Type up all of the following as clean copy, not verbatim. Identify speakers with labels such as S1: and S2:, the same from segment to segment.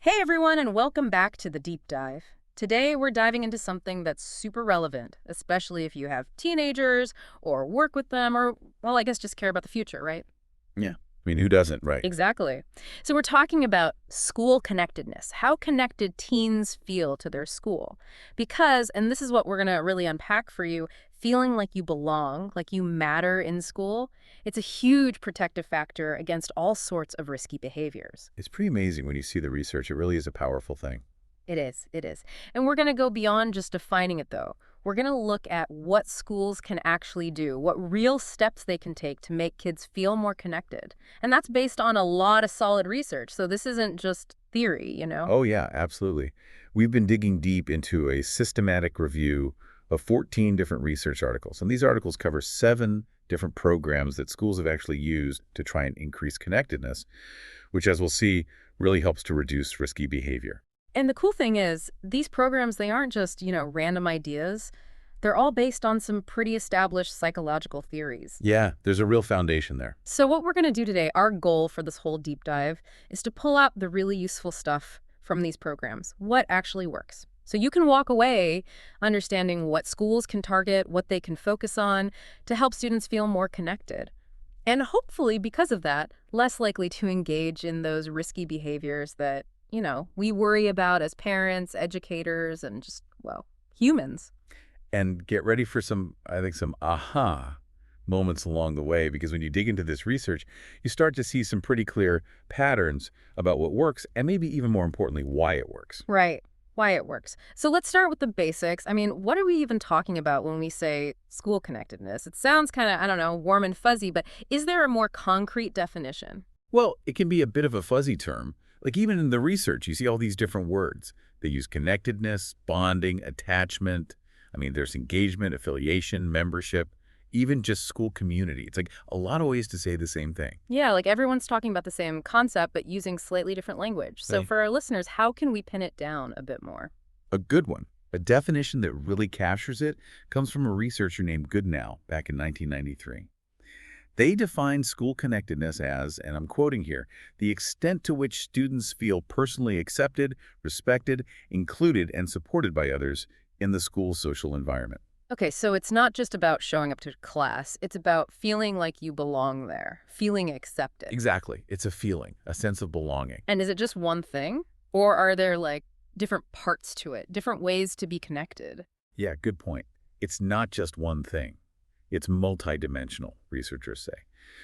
S1: Hey everyone, and welcome back to the deep dive. Today we're diving into something that's super relevant, especially if you have teenagers or work with them or, well, I guess just care about the future, right?
S2: Yeah. I mean, who doesn't, right?
S1: Exactly. So we're talking about school connectedness, how connected teens feel to their school. Because, and this is what we're going to really unpack for you, feeling like you belong, like you matter in school, it's a huge protective factor against all sorts of risky behaviors.
S2: It's pretty amazing when you see the research. It really is a powerful thing.
S1: It is, it is. And we're going to go beyond just defining it, though. We're going to look at what schools can actually do, what real steps they can take to make kids feel more connected. And that's based on a lot of solid research. So this isn't just theory, you know?
S2: Oh, yeah, absolutely. We've been digging deep into a systematic review of 14 different research articles. And these articles cover 7 different programs that schools have actually used to try and increase connectedness, which, as we'll see, really helps to reduce risky behavior.
S1: And the cool thing is, these programs, they aren't just, random ideas. They're all based on some pretty established psychological theories.
S2: Yeah, there's a real foundation there.
S1: So what we're going to do today, our goal for this whole deep dive, is to pull out the really useful stuff from these programs, what actually works. So you can walk away understanding what schools can target, what they can focus on to help students feel more connected. And hopefully, because of that, less likely to engage in those risky behaviors that, we worry about as parents, educators, and just, well, humans.
S2: And get ready for some, I think, some aha moments along the way, because when you dig into this research, you start to see some pretty clear patterns about what works and maybe even more importantly, why it works.
S1: Right. Why it works. So let's start with the basics. I mean, what are we even talking about when we say school connectedness? It sounds kind of, I don't know, warm and fuzzy, but is there a more concrete definition?
S2: Well, it can be a bit of a fuzzy term. Like even in the research, you see all these different words. They use connectedness, bonding, attachment. I mean, there's engagement, affiliation, membership, even just school community. It's like a lot of ways to say the same thing.
S1: Yeah, like everyone's talking about the same concept, but using slightly different language. So
S2: Right.
S1: for our listeners, how can we pin it down a bit more?
S2: A good one. A definition that really captures it comes from a researcher named Goodnow back in 1993. They defined school connectedness as, and I'm quoting here, the extent to which students feel personally accepted, respected, included, and supported by others in the school's social environment.
S1: Okay, so it's not just about showing up to class. It's about feeling like you belong there, feeling accepted.
S2: Exactly. It's a feeling, a sense of belonging.
S1: And is it just one thing? Or are there like different parts to it, different ways to be connected?
S2: Yeah, good point. It's not just one thing. It's multidimensional, researchers say.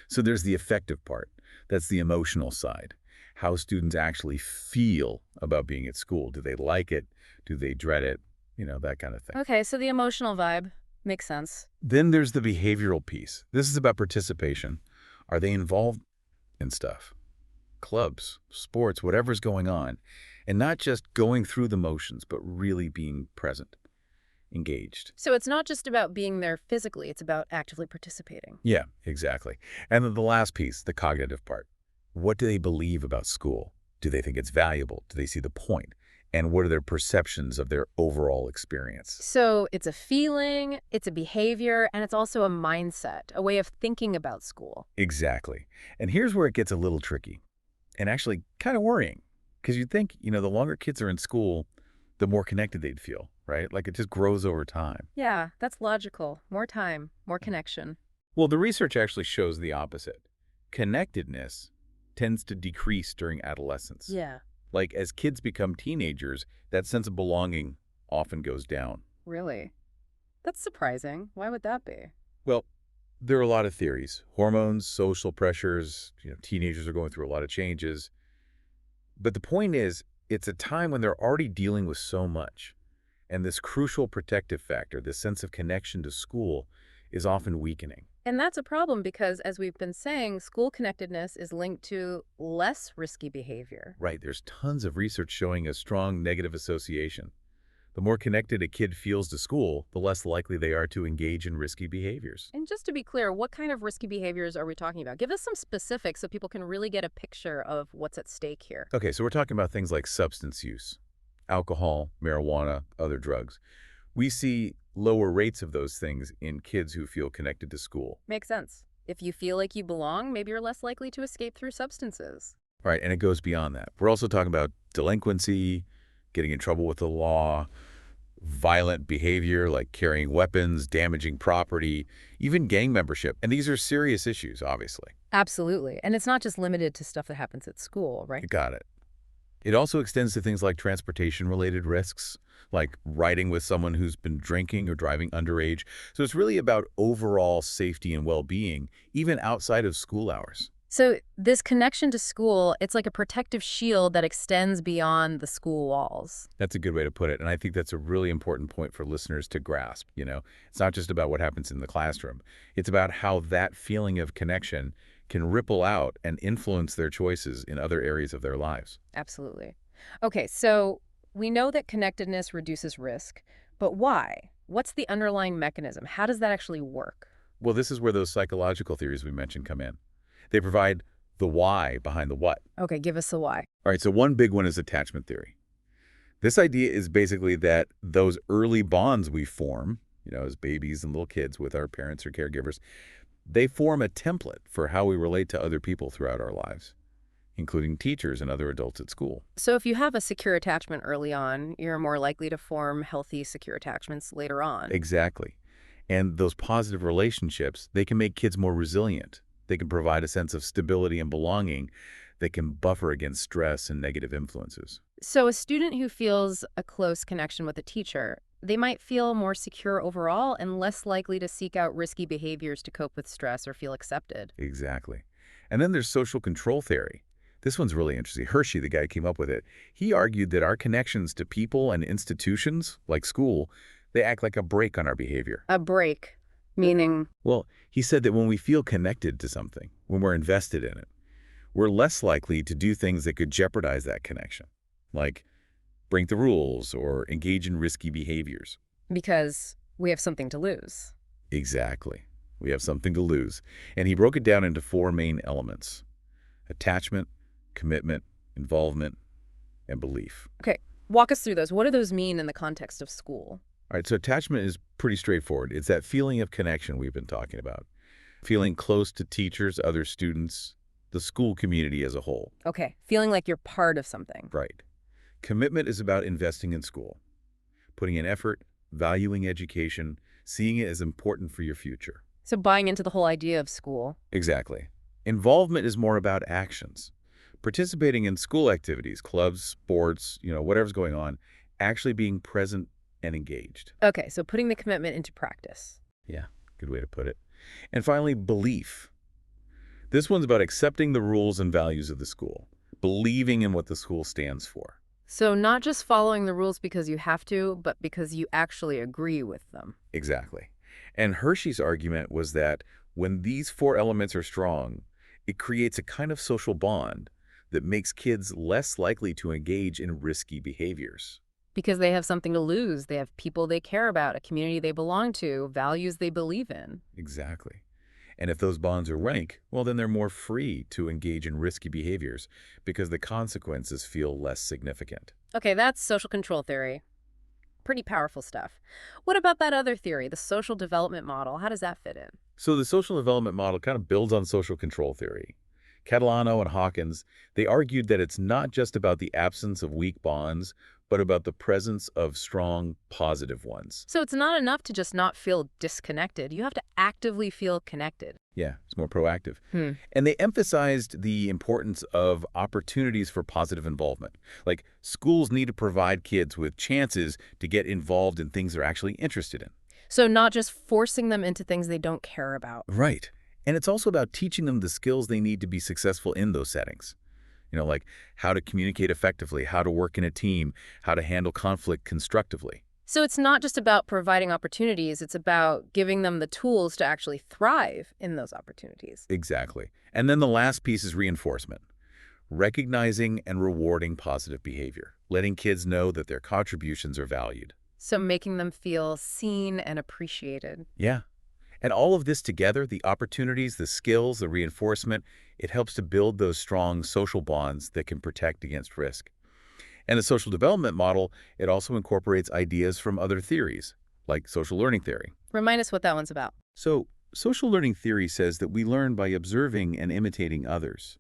S2: So there's the affective part. That's the emotional side. How students actually feel about being at school. Do they like it? Do they dread it? That kind of thing.
S1: Okay, so the emotional vibe makes sense.
S2: Then there's the behavioral piece. This is about participation. Are they involved in stuff? Clubs, sports, whatever's going on. And not just going through the motions, but really being present, engaged.
S1: So it's not just about being there physically, it's about actively participating.
S2: Yeah, exactly. And then the last piece, the cognitive part. What do they believe about school? Do they think it's valuable? Do they see the point? And what are their perceptions of their overall experience?
S1: So it's a feeling, it's a behavior, and it's also a mindset, a way of thinking about school.
S2: Exactly. And here's where it gets a little tricky and actually kind of worrying. Because you'd think, the longer kids are in school, the more connected they'd feel, right? Like it just grows over time.
S1: Yeah, that's logical. More time, more connection.
S2: Well, the research actually shows the opposite. Connectedness tends to decrease during adolescence.
S1: Yeah,
S2: Like as kids become teenagers, that sense of belonging often goes down.
S1: really. That's surprising. Why would that be?
S2: Well, there are a lot of theories. Hormones, social pressures, teenagers are going through a lot of changes. But the point is, it's a time when they're already dealing with so much. And this crucial protective factor, this sense of connection to school, is often weakening.
S1: And that's a problem because, as we've been saying, school connectedness is linked to less risky behavior.
S2: Right, there's tons of research showing a strong negative association. The more connected a kid feels to school, the less likely they are to engage in risky behaviors.
S1: And just to be clear, what kind of risky behaviors are we talking about? Give us some specifics so people can really get a picture of what's at stake here.
S2: Okay, so we're talking about things like substance use, alcohol, marijuana, other drugs. We see lower rates of those things in kids who feel connected to school.
S1: Makes sense. If you feel like you belong, maybe you're less likely to escape through substances.
S2: Right, and it goes beyond that. We're also talking about delinquency, getting in trouble with the law, violent behavior like carrying weapons, damaging property, even gang membership. And these are serious issues, obviously.
S1: Absolutely. And it's not just limited to stuff that happens at school, right?
S2: You got it. It also extends to things like transportation-related risks, like riding with someone who's been drinking or driving underage. So it's really about overall safety and well-being, even outside of school hours.
S1: So this connection to school, it's like a protective shield that extends beyond the school walls.
S2: That's a good way to put it, and I think that's a really important point for listeners to grasp, It's not just about what happens in the classroom. It's about how that feeling of connection can ripple out and influence their choices in other areas of their lives.
S1: Absolutely. Okay, so we know that connectedness reduces risk, but why? What's the underlying mechanism? How does that actually work?
S2: Well, this is where those psychological theories we mentioned come in. They provide the why behind the what.
S1: Okay, give us the why.
S2: All right, so one big one is attachment theory. This idea is basically that those early bonds we form, as babies and little kids with our parents or caregivers, they form a template for how we relate to other people throughout our lives, including teachers and other adults at school.
S1: So if you have a secure attachment early on, you're more likely to form healthy, secure attachments later on.
S2: Exactly. And those positive relationships, they can make kids more resilient. They can provide a sense of stability and belonging that can buffer against stress and negative influences.
S1: So a student who feels a close connection with a teacher, they might feel more secure overall and less likely to seek out risky behaviors to cope with stress or feel accepted.
S2: Exactly. And then there's social control theory. This one's really interesting. Hershey, the guy who came up with it, he argued that our connections to people and institutions, like school, they act like a brake on our behavior.
S1: A break, meaning,
S2: Well, he said that when we feel connected to something, when we're invested in it, we're less likely to do things that could jeopardize that connection, like break the rules or engage in risky behaviors.
S1: because we have something to lose.
S2: Exactly. We have something to lose. And he broke it down into four main elements: attachment, commitment, involvement, and belief.
S1: Okay, walk us through those. What do those mean in the context of school?
S2: All right, so attachment is pretty straightforward. It's that feeling of connection we've been talking about, feeling close to teachers, other students, the school community as a whole.
S1: Okay, feeling like you're part of something.
S2: Right. Commitment is about investing in school, putting in effort, valuing education, seeing it as important for your future.
S1: So buying into the whole idea of school.
S2: Exactly. Involvement is more about actions, participating in school activities, clubs, sports, whatever's going on, actually being present and engaged.
S1: Okay, so putting the commitment into practice.
S2: Yeah, good way to put it. And finally, belief. This one's about accepting the rules and values of the school, believing in what the school stands for.
S1: So not just following the rules because you have to, but because you actually agree with them.
S2: Exactly. And Hershey's argument was that when these four elements are strong, it creates a kind of social bond that makes kids less likely to engage in risky behaviors.
S1: Because they have something to lose. They have people they care about, a community they belong to, values they believe in.
S2: Exactly. And if those bonds are weak, well, then they're more free to engage in risky behaviors because the consequences feel less significant.
S1: Okay, that's social control theory. Pretty powerful stuff. What about that other theory, the social development model? How does that fit in?
S2: So the social development model kind of builds on social control theory. Catalano and Hawkins, they argued that it's not just about the absence of weak bonds, but about the presence of strong, positive ones.
S1: So it's not enough to just not feel disconnected. You have to actively feel connected.
S2: Yeah, it's more proactive.
S1: Hmm.
S2: And they emphasized the importance of opportunities for positive involvement. Like, schools need to provide kids with chances to get involved in things they're actually interested in.
S1: So not just forcing them into things they don't care about.
S2: Right. And it's also about teaching them the skills they need to be successful in those settings. Like how to communicate effectively, how to work in a team, how to handle conflict constructively.
S1: So it's not just about providing opportunities, it's about giving them the tools to actually thrive in those opportunities.
S2: Exactly. And then the last piece is reinforcement. Recognizing and rewarding positive behavior, letting kids know that their contributions are valued.
S1: So making them feel seen and appreciated.
S2: Yeah. And all of this together, the opportunities, the skills, the reinforcement, it helps to build those strong social bonds that can protect against risk. And the social development model, it also incorporates ideas from other theories, like social learning theory.
S1: Remind us what that one's about.
S2: So social learning theory says that we learn by observing and imitating others.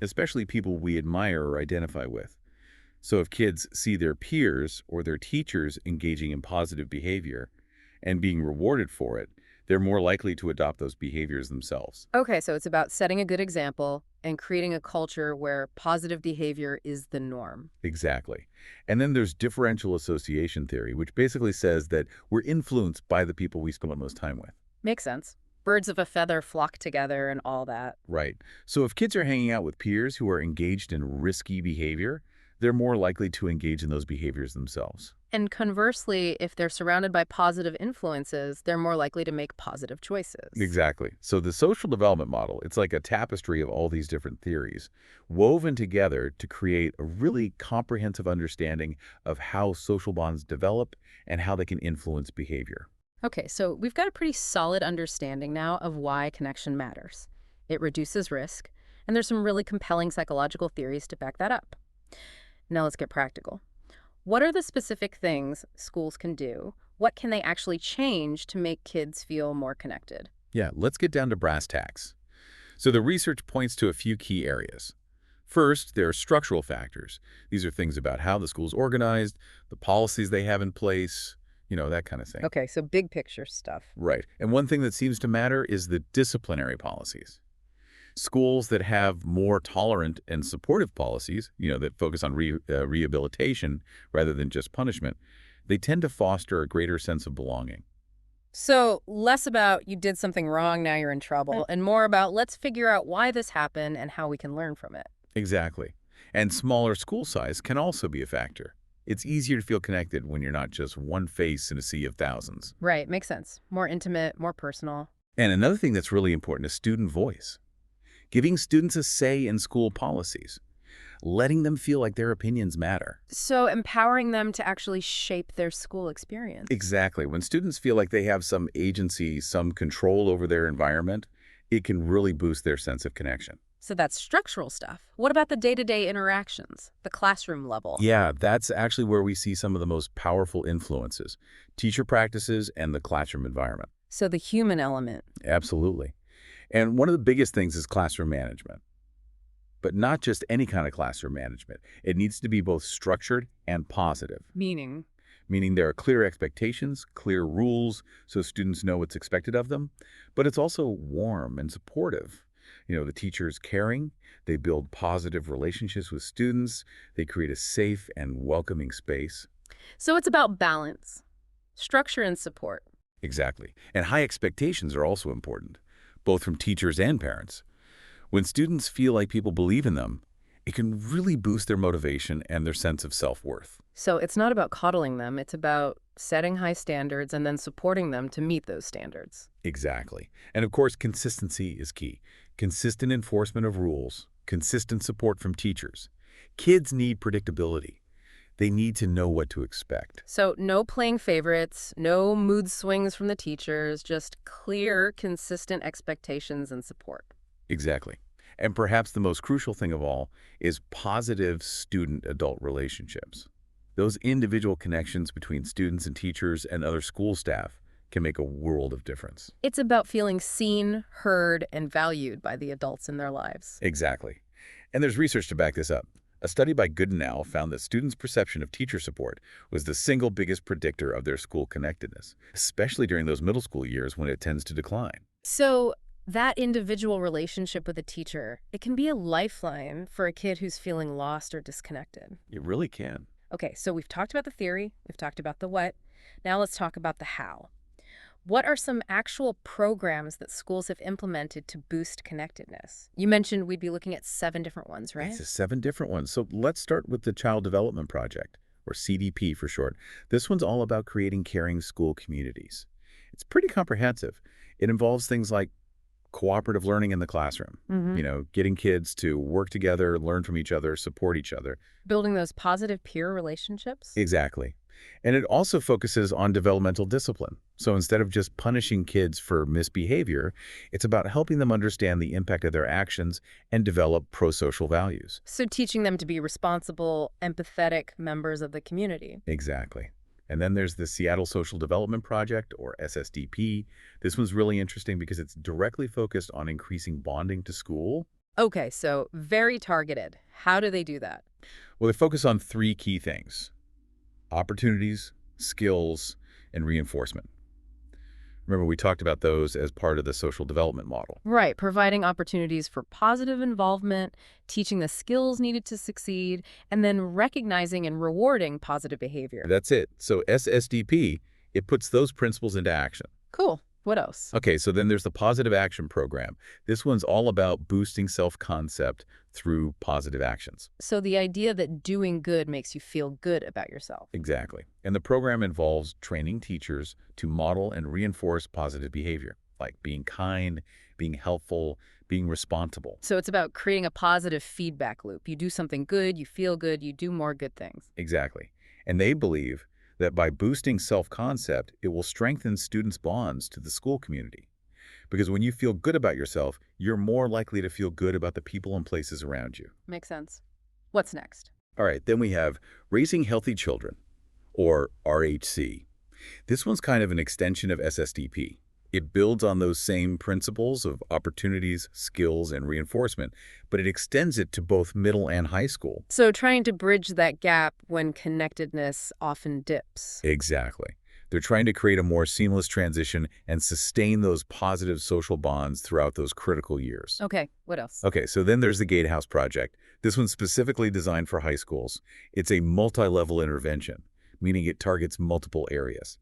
S2: especially people we admire or identify with. So if kids see their peers or their teachers engaging in positive behavior and being rewarded for it, they're more likely to adopt those behaviors themselves.
S1: Okay, so it's about setting a good example and creating a culture where positive behavior is the norm.
S2: Exactly. And then there's differential association theory, which basically says that we're influenced by the people we spend the most time with.
S1: Makes sense. Birds of a feather flock together and all that.
S2: Right. So if kids are hanging out with peers who are engaged in risky behavior, they're more likely to engage in those behaviors themselves.
S1: And conversely, if they're surrounded by positive influences, they're more likely to make positive choices.
S2: Exactly. So the social development model, it's like a tapestry of all these different theories woven together to create a really comprehensive understanding of how social bonds develop and how they can influence behavior.
S1: Okay, so we've got a pretty solid understanding now of why connection matters. It reduces risk, and there's some really compelling psychological theories to back that up. Now let's get practical. What are the specific things schools can do? What can they actually change to make kids feel more connected?
S2: Yeah, let's get down to brass tacks. So the research points to a few key areas. First, there are structural factors. These are things about how the school's organized, the policies they have in place, that kind of thing.
S1: Okay, so big picture stuff.
S2: Right. And one thing that seems to matter is the disciplinary policies. Schools that have more tolerant and supportive policies, that focus on rehabilitation rather than just punishment, they tend to foster a greater sense of belonging.
S1: So less about you did something wrong, now you're in trouble, and more about let's figure out why this happened and how we can learn from it.
S2: Exactly. And smaller school size can also be a factor. It's easier to feel connected when you're not just one face in a sea of thousands.
S1: Right, makes sense. More intimate, more personal.
S2: And another thing that's really important is student voice. Giving students a say in school policies, letting them feel like their opinions matter.
S1: So empowering them to actually shape their school experience.
S2: Exactly. When students feel like they have some agency, some control over their environment, it can really boost their sense of connection.
S1: So that's structural stuff. What about the day-to-day interactions, the classroom level?
S2: Yeah, that's actually where we see some of the most powerful influences, teacher practices and the classroom environment.
S1: So the human element.
S2: Absolutely. And one of the biggest things is classroom management. But not just any kind of classroom management. It needs to be both structured and positive,
S1: Meaning?
S2: meaning there are clear expectations, clear rules, so students know what's expected of them. But it's also warm and supportive. The teacher's caring, they build positive relationships with students, they create a safe and welcoming space.
S1: So it's about balance, structure and support.
S2: Exactly. And high expectations are also important, both from teachers and parents. When students feel like people believe in them, it can really boost their motivation and their sense of self-worth.
S1: So it's not about coddling them, it's about setting high standards and then supporting them to meet those standards.
S2: Exactly. And of course, consistency is key. Consistent enforcement of rules, consistent support from teachers. Kids need predictability. They need to know what to expect.
S1: So no playing favorites, no mood swings from the teachers, just clear, consistent expectations and support.
S2: Exactly. And perhaps the most crucial thing of all is positive student-adult relationships. Those individual connections between students and teachers and other school staff can make a world of difference.
S1: It's about feeling seen, heard, and valued by the adults in their lives.
S2: Exactly. And there's research to back this up. A study by Goodenow found that students' perception of teacher support was the single biggest predictor of their school connectedness, especially during those middle school years when it tends to decline.
S1: So that individual relationship with a teacher, it can be a lifeline for a kid who's feeling lost or disconnected.
S2: It really can.
S1: Okay, so we've talked about the theory, we've talked about the what. Now let's talk about the how. What are some actual programs that schools have implemented to boost connectedness? You mentioned we'd be looking at 7 different ones, right?
S2: It's 7 different ones. So let's start with the Child Development Project, or CDP for short. This one's all about creating caring school communities. It's pretty comprehensive. It involves things like cooperative learning in the classroom, getting kids to work together, learn from each other, support each other.
S1: Building those positive peer relationships?
S2: Exactly. And it also focuses on developmental discipline. So instead of just punishing kids for misbehavior, it's about helping them understand the impact of their actions and develop pro-social values.
S1: So teaching them to be responsible, empathetic members of the community.
S2: Exactly. And then there's the Seattle Social Development Project, or SSDP. This one's really interesting because it's directly focused on increasing bonding to school.
S1: Okay, so very targeted. How do they do that?
S2: Well, they focus on three key things: opportunities, skills, and reinforcement. Remember, we talked about those as part of the social development model.
S1: Right, providing opportunities for positive involvement, teaching the skills needed to succeed, and then recognizing and rewarding positive behavior.
S2: That's it. So SSDP, it puts those principles into action.
S1: Cool. What else?
S2: Okay, so then there's the Positive Action Program. This one's all about boosting self-concept through positive actions.
S1: So the idea that doing good makes you feel good about yourself.
S2: Exactly. And the program involves training teachers to model and reinforce positive behavior, like being kind, being helpful, being responsible.
S1: So it's about creating a positive feedback loop. You do something good, you feel good, you do more good things.
S2: Exactly. And they believe that by boosting self-concept, it will strengthen students' bonds to the school community. Because when you feel good about yourself, you're more likely to feel good about the people and places around you.
S1: Makes sense. What's next?
S2: All right, then we have Raising Healthy Children, or RHC. This one's kind of an extension of SSDP. It builds on those same principles of opportunities, skills, and reinforcement, but it extends it to both middle and high school.
S1: So trying to bridge that gap when connectedness often dips.
S2: Exactly. They're trying to create a more seamless transition and sustain those positive social bonds throughout those critical years.
S1: Okay, what else?
S2: Okay, so then there's the Gatehouse Project. This one's specifically designed for high schools. It's a multi-level intervention, meaning it targets multiple areas,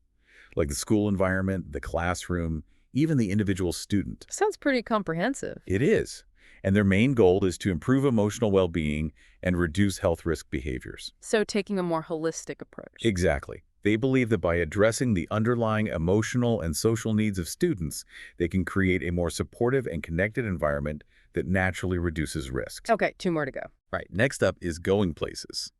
S2: like the school environment, the classroom, even the individual student.
S1: Sounds pretty comprehensive.
S2: It is. And their main goal is to improve emotional well-being and reduce health risk behaviors.
S1: So taking a more holistic approach.
S2: Exactly. They believe that by addressing the underlying emotional and social needs of students, they can create a more supportive and connected environment that naturally reduces risks.
S1: Okay, two more to go.
S2: Right, next up is Going Places.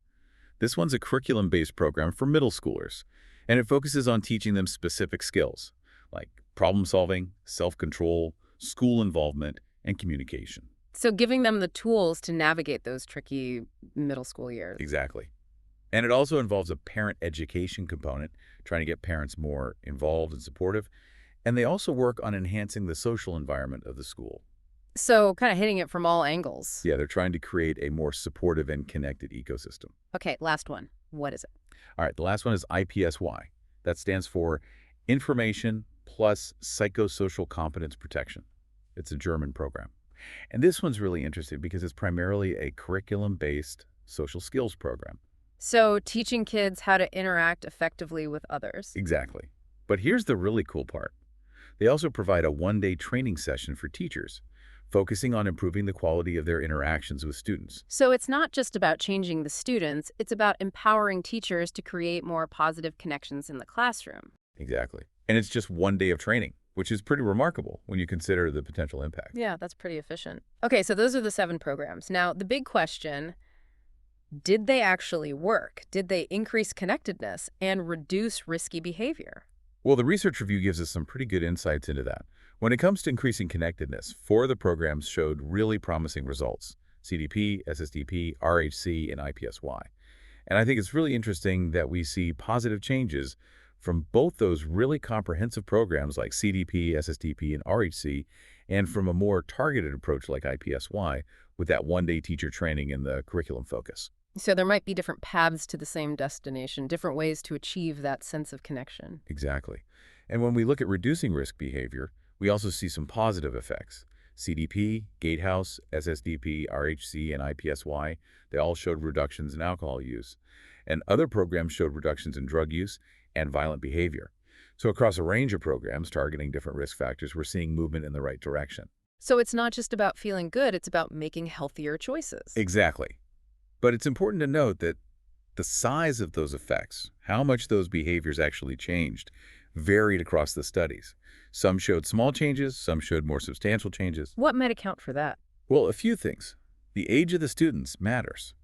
S2: This one's a curriculum-based program for middle schoolers, and it focuses on teaching them specific skills like problem solving, self-control, school involvement, and communication.
S1: So giving them the tools to navigate those tricky middle school years.
S2: Exactly. And it also involves a parent education component, trying to get parents more involved and supportive. And they also work on enhancing the social environment of the school.
S1: So kind of hitting it from all angles.
S2: Yeah, they're trying to create a more supportive and connected ecosystem.
S1: Okay, last one. What is it?
S2: All right, the last one is IPSY. That stands for Information Plus Psychosocial Competence Protection. It's a German program. And this one's really interesting because it's primarily a curriculum-based social skills program.
S1: So teaching kids how to interact effectively with others.
S2: Exactly. But here's the really cool part. They also provide a one-day training session for teachers, focusing on improving the quality of their interactions with students.
S1: So it's not just about changing the students, it's about empowering teachers to create more positive connections in the classroom.
S2: Exactly. And it's just one day of training, which is pretty remarkable when you consider the potential impact.
S1: Yeah, that's pretty efficient. Okay, so those are the 7 programs. Now, the big question, did they actually work? Did they increase connectedness and reduce risky behavior?
S2: Well, the research review gives us some pretty good insights into that. When it comes to increasing connectedness, 4 of the programs showed really promising results: CDP, SSDP, RHC, and IPSY. And I think it's really interesting that we see positive changes from both those really comprehensive programs like CDP, SSDP, and RHC, and from a more targeted approach like IPSY with that one-day teacher training and the curriculum focus.
S1: So there might be different paths to the same destination, different ways to achieve that sense of connection.
S2: Exactly. And when we look at reducing risk behavior, we also see some positive effects. CDP, Gatehouse, SSDP, RHC, and IPSY, they all showed reductions in alcohol use. And other programs showed reductions in drug use and violent behavior. So across a range of programs targeting different risk factors, we're seeing movement in the right direction.
S1: So it's not just about feeling good, it's about making healthier choices.
S2: Exactly. But it's important to note that the size of those effects, how much those behaviors actually changed, varied across the studies. Some showed small changes, some showed more substantial changes.
S1: What might account for that?
S2: Well, a few things. The age of the students matters.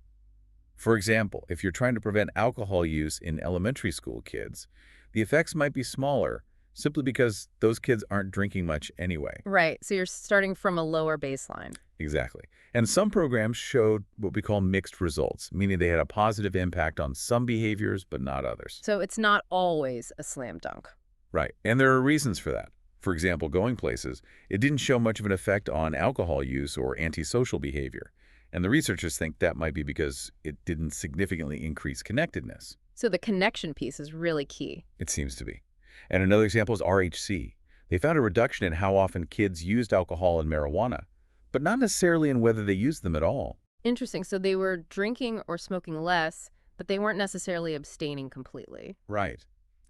S2: For example, if you're trying to prevent alcohol use in elementary school kids, the effects might be smaller simply because those kids aren't drinking much anyway.
S1: Right, so you're starting from a lower baseline.
S2: Exactly. And some programs showed what we call mixed results, meaning they had a positive impact on some behaviors but not others.
S1: So it's not always a slam dunk.
S2: Right. And there are reasons for that. For example, going places, it didn't show much of an effect on alcohol use or antisocial behavior. And the researchers think that might be because it didn't significantly increase connectedness.
S1: So the connection piece is really key.
S2: It seems to be. And another example is RHC. They found a reduction in how often kids used alcohol and marijuana, but not necessarily in whether they used them at all.
S1: Interesting. So they were drinking or smoking less, but they weren't necessarily abstaining completely.
S2: Right.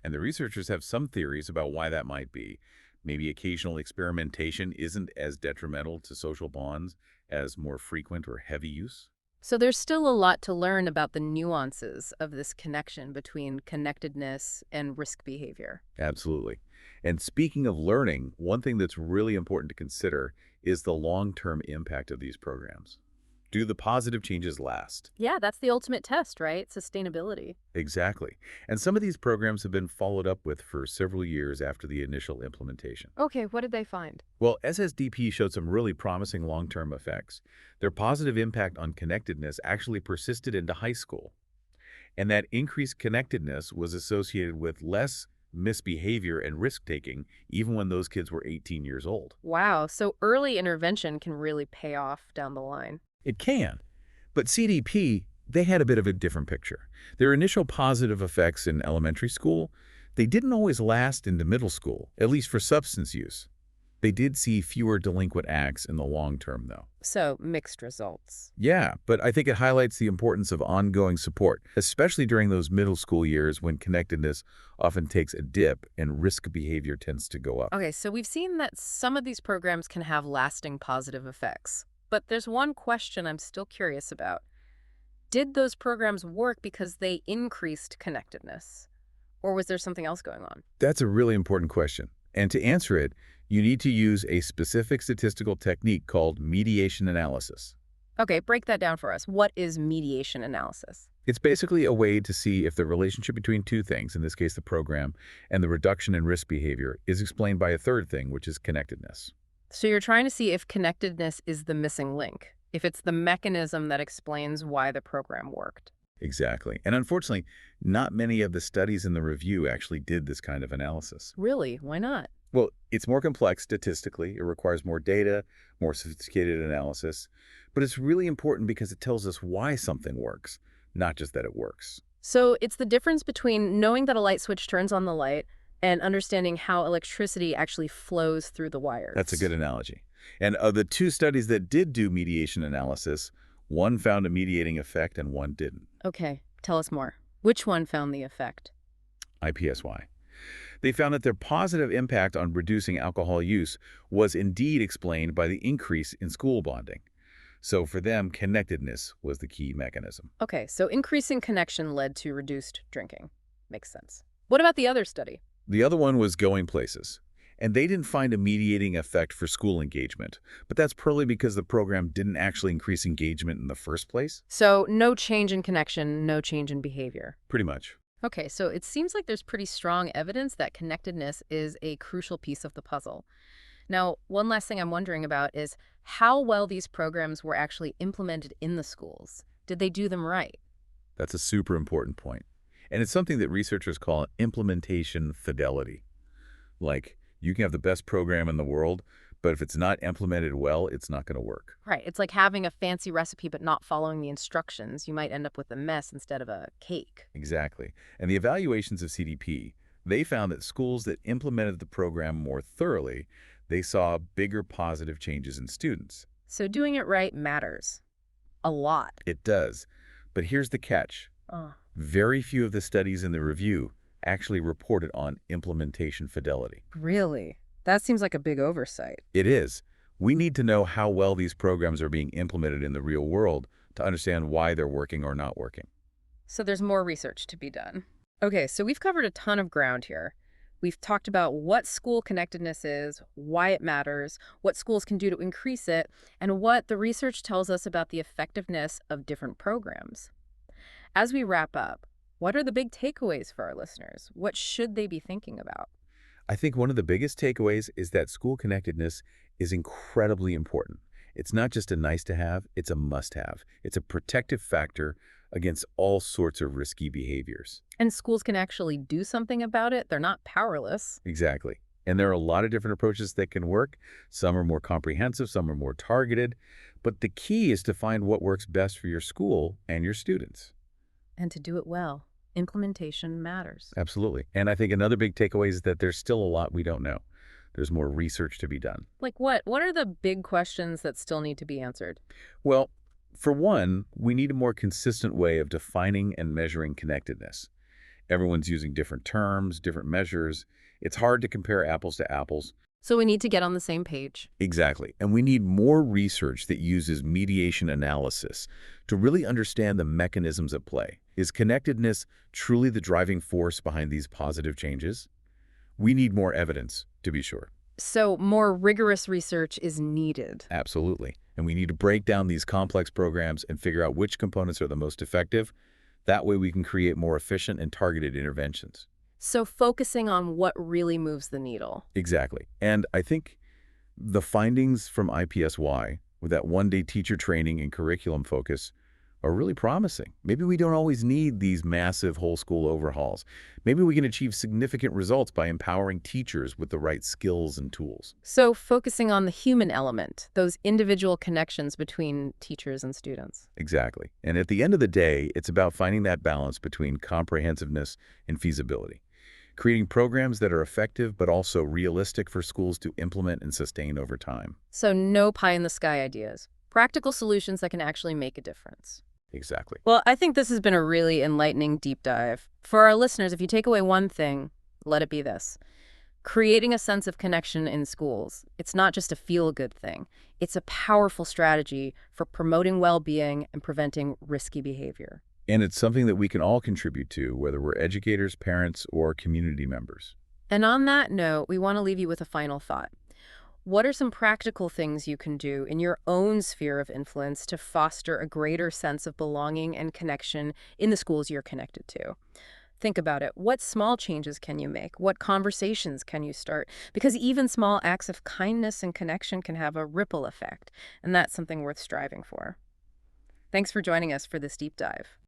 S2: And the researchers have some theories about why that might be. Maybe occasional experimentation isn't as detrimental to social bonds as more frequent or heavy use.
S1: So there's still a lot to learn about the nuances of this connection between connectedness and risk behavior.
S2: Absolutely. And speaking of learning, one thing that's really important to consider is the long-term impact of these programs. Do the positive changes last?
S1: Yeah, that's the ultimate test, right? Sustainability.
S2: Exactly. And some of these programs have been followed up with for several years after the initial implementation.
S1: Okay, what did they find?
S2: Well, SSDP showed some really promising long-term effects. Their positive impact on connectedness actually persisted into high school. And that increased connectedness was associated with less misbehavior and risk-taking, even when those kids were 18 years old.
S1: Wow, so early intervention can really pay off down the line.
S2: It can. But CDP, they had a bit of a different picture. Their initial positive effects in elementary school, they didn't always last into middle school, at least for substance use. They did see fewer delinquent acts in the long term, though.
S1: So, mixed results.
S2: Yeah, but I think it highlights the importance of ongoing support, especially during those middle school years when connectedness often takes a dip and risk behavior tends to go up.
S1: Okay, so we've seen that some of these programs can have lasting positive effects. But there's one question I'm still curious about. Did those programs work because they increased connectedness? Or was there something else going on?
S2: That's a really important question. And to answer it, you need to use a specific statistical technique called mediation analysis.
S1: Okay, break that down for us. What is mediation analysis?
S2: It's basically a way to see if the relationship between two things, in this case the program, and the reduction in risk behavior is explained by a third thing, which is connectedness.
S1: So you're trying to see if connectedness is the missing link, if it's the mechanism that explains why the program worked.
S2: Exactly. And unfortunately, not many of the studies in the review actually did this kind of analysis.
S1: Really? Why not?
S2: Well, it's more complex statistically. It requires more data, more sophisticated analysis. But it's really important because it tells us why something works, not just that it works.
S1: So it's the difference between knowing that a light switch turns on the light and understanding how electricity actually flows through the wires.
S2: That's a good analogy. And of the two studies that did do mediation analysis, one found a mediating effect and one didn't.
S1: Okay, tell us more. Which one found the effect?
S2: IPSY. They found that their positive impact on reducing alcohol use was indeed explained by the increase in school bonding. So for them, connectedness was the key mechanism.
S1: Okay, so increasing connection led to reduced drinking. Makes sense. What about the other study?
S2: The other one was going places. And they didn't find a mediating effect for school engagement. But that's probably because the program didn't actually increase engagement in the first place.
S1: So no change in connection, no change in behavior.
S2: Pretty much.
S1: Okay, so it seems like there's pretty strong evidence that connectedness is a crucial piece of the puzzle. Now, one last thing I'm wondering about is how well these programs were actually implemented in the schools. Did they do them right?
S2: That's a super important point. And it's something that researchers call implementation fidelity. Like, you can have the best program in the world, but if it's not implemented well, it's not going to work.
S1: Right, it's like having a fancy recipe but not following the instructions. You might end up with a mess instead of a cake.
S2: Exactly. And the evaluations of CDP, they found that schools that implemented the program more thoroughly, they saw bigger positive changes in students.
S1: So doing it right matters. A lot.
S2: It does. But here's the catch.
S1: Oh.
S2: Very few of the studies in the review actually reported on implementation fidelity.
S1: Really? That seems like a big oversight.
S2: It is. We need to know how well these programs are being implemented in the real world to understand why they're working or not working.
S1: So there's more research to be done. Okay, so we've covered a ton of ground here. We've talked about what school connectedness is, why it matters, what schools can do to increase it, and what the research tells us about the effectiveness of different programs. As we wrap up, what are the big takeaways for our listeners? What should they be thinking about?
S2: I think one of the biggest takeaways is that school connectedness is incredibly important. It's not just a nice to have, it's a must have. It's a protective factor against all sorts of risky behaviors.
S1: And schools can actually do something about it. They're not powerless.
S2: Exactly. And there are a lot of different approaches that can work. Some are more comprehensive, some are more targeted. But the key is to find what works best for your school and your students.
S1: And to do it well, implementation matters.
S2: Absolutely. And I think another big takeaway is that there's still a lot we don't know. There's more research to be done.
S1: Like what? What are the big questions that still need to be answered?
S2: Well, for one, we need a more consistent way of defining and measuring connectedness. Everyone's using different terms, different measures. It's hard to compare apples to apples.
S1: So we need to get on the same page.
S2: Exactly. And we need more research that uses mediation analysis to really understand the mechanisms at play. Is connectedness truly the driving force behind these positive changes? We need more evidence, to be sure.
S1: So more rigorous research is needed.
S2: Absolutely. And we need to break down these complex programs and figure out which components are the most effective. That way we can create more efficient and targeted interventions.
S1: So focusing on what really moves the needle.
S2: Exactly. And I think the findings from IPSY, with that one-day teacher training and curriculum focus, are really promising. Maybe we don't always need these massive whole school overhauls. Maybe we can achieve significant results by empowering teachers with the right skills and tools.
S1: So focusing on the human element, those individual connections between teachers and students.
S2: Exactly. And at the end of the day, it's about finding that balance between comprehensiveness and feasibility. Creating programs that are effective but also realistic for schools to implement and sustain over time.
S1: So no pie-in-the-sky ideas. Practical solutions that can actually make a difference.
S2: Exactly.
S1: Well, I think this has been a really enlightening deep dive. For our listeners, if you take away one thing, let it be this. Creating a sense of connection in schools. It's not just a feel-good thing. It's a powerful strategy for promoting well-being and preventing risky behavior.
S2: And it's something that we can all contribute to, whether we're educators, parents, or community members.
S1: And on that note, we want to leave you with a final thought. What are some practical things you can do in your own sphere of influence to foster a greater sense of belonging and connection in the schools you're connected to? Think about it. What small changes can you make? What conversations can you start? Because even small acts of kindness and connection can have a ripple effect, and that's something worth striving for. Thanks for joining us for this deep dive.